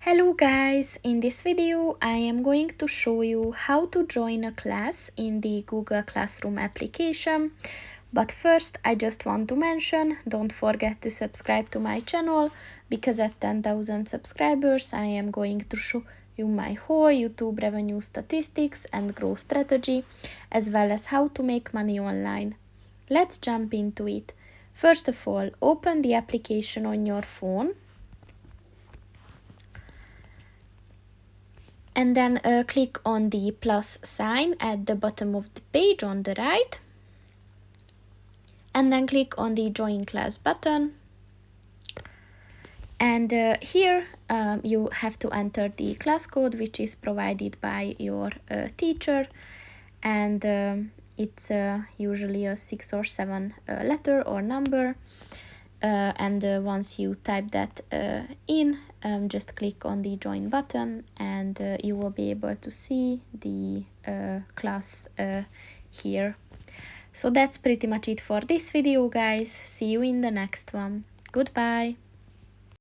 Hello guys, in this video I am going to show you how to join a class in the Google Classroom application. But first I just want to mention, don't forget to subscribe to my channel, because at 10,000 subscribers I am going to show you my whole YouTube revenue statistics and growth strategy, as well as how to make money online. Let's jump into it. First of all, open the application on your phone. And then click on the plus sign at the bottom of the page on the right. And then click on the join class button. And here you have to enter the class code, which is provided by your teacher. And it's usually a 6 or 7 letter or number. And once you type that in, just click on the join button, and you will be able to see the class here. So that's pretty much it for this video, guys. See you in the next one. Goodbye.